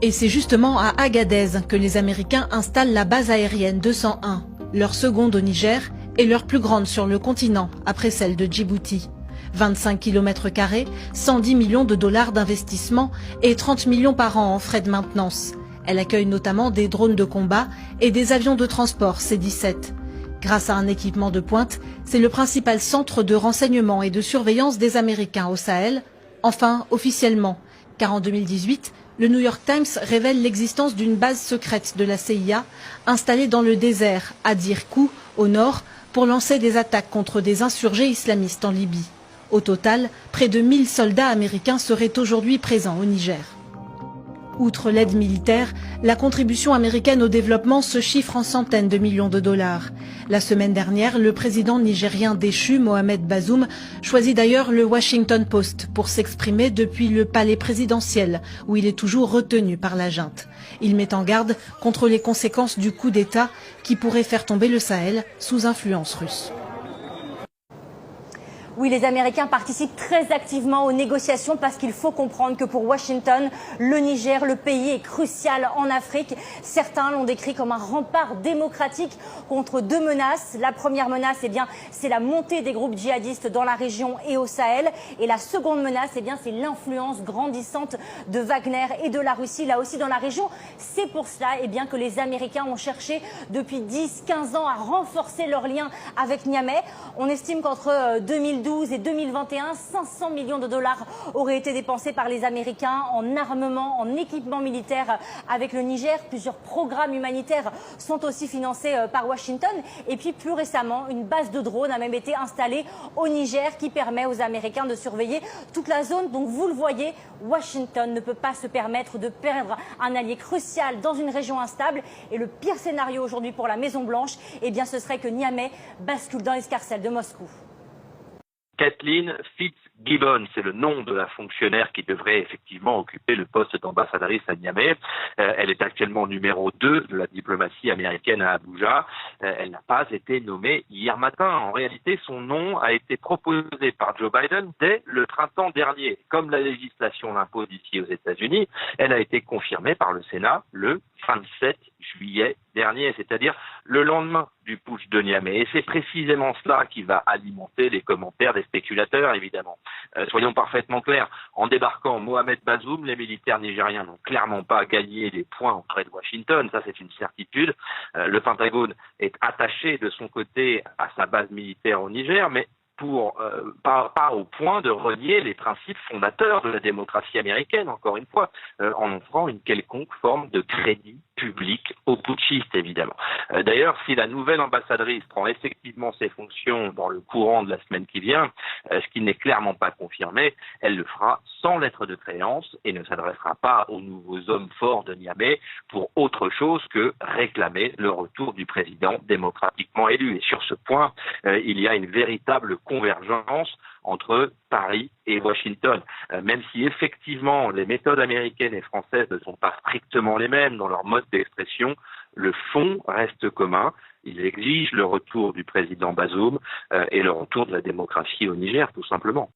Et c'est justement à Agadez que les Américains installent la base aérienne 201, leur seconde au Niger et leur plus grande sur le continent, après celle de Djibouti. 25 km², 110 millions de dollars d'investissement et 30 millions par an en frais de maintenance. Elle accueille notamment des drones de combat et des avions de transport C-17. Grâce à un équipement de pointe, c'est le principal centre de renseignement et de surveillance des Américains au Sahel, enfin officiellement, car en 2018, le New York Times révèle l'existence d'une base secrète de la CIA installée dans le désert, à Dirkou, au nord, pour lancer des attaques contre des insurgés islamistes en Libye. Au total, près de 1000 soldats américains seraient aujourd'hui présents au Niger. Outre l'aide militaire, la contribution américaine au développement se chiffre en centaines de millions de dollars. La semaine dernière, le président nigérien déchu, Mohamed Bazoum, choisit d'ailleurs le Washington Post pour s'exprimer depuis le palais présidentiel, où il est toujours retenu par la junte. Il met en garde contre les conséquences du coup d'État qui pourrait faire tomber le Sahel sous influence russe. Oui, les Américains participent très activement aux négociations parce qu'il faut comprendre que pour Washington, le Niger, le pays est crucial en Afrique. Certains l'ont décrit comme un rempart démocratique contre deux menaces. La première menace, c'est la montée des groupes djihadistes dans la région et au Sahel. Et la seconde menace, c'est l'influence grandissante de Wagner et de la Russie, là aussi dans la région. C'est pour cela que les Américains ont cherché depuis 10-15 ans à renforcer leurs liens avec Niamey. On estime qu'entre 2012 et 2021, 500 millions de dollars auraient été dépensés par les Américains en armement, en équipement militaire avec le Niger. Plusieurs programmes humanitaires sont aussi financés par Washington. Et puis plus récemment, une base de drones a même été installée au Niger qui permet aux Américains de surveiller toute la zone. Donc vous le voyez, Washington ne peut pas se permettre de perdre un allié crucial dans une région instable. Et le pire scénario aujourd'hui pour la Maison-Blanche, ce serait que Niamey bascule dans l'escarcelle de Moscou. Kathleen Fitzgibbon, c'est le nom de la fonctionnaire qui devrait effectivement occuper le poste d'ambassadrice à Niamey. Elle est actuellement numéro 2 de la diplomatie américaine à Abuja. Elle n'a pas été nommée hier matin. En réalité, son nom a été proposé par Joe Biden dès le printemps dernier. Comme la législation l'impose ici aux États-Unis, elle a été confirmée par le Sénat le 27 juillet dernier, c'est-à-dire le lendemain du putsch de Niamey. Et c'est précisément cela qui va alimenter les commentaires des spéculateurs, évidemment. Soyons parfaitement clairs, en débarquant Mohamed Bazoum, les militaires nigériens n'ont clairement pas gagné des points auprès de Washington, ça c'est une certitude. Le Pentagone est attaché de son côté à sa base militaire au Niger, mais pas au point de renier les principes fondateurs de la démocratie américaine, encore une fois, en offrant une quelconque forme de crédit public aux putschistes, évidemment. D'ailleurs, si la nouvelle ambassadrice prend effectivement ses fonctions dans le courant de la semaine qui vient, ce qui n'est clairement pas confirmé, elle le fera sans lettre de créance et ne s'adressera pas aux nouveaux hommes forts de Niamey pour autre chose que réclamer le retour du président démocratiquement élu. Et sur ce point, il y a une véritable convergence entre Paris et Washington. Même si effectivement les méthodes américaines et françaises ne sont pas strictement les mêmes dans leur mode d'expression, le fond reste commun. Ils exigent le retour du président Bazoum et le retour de la démocratie au Niger, tout simplement.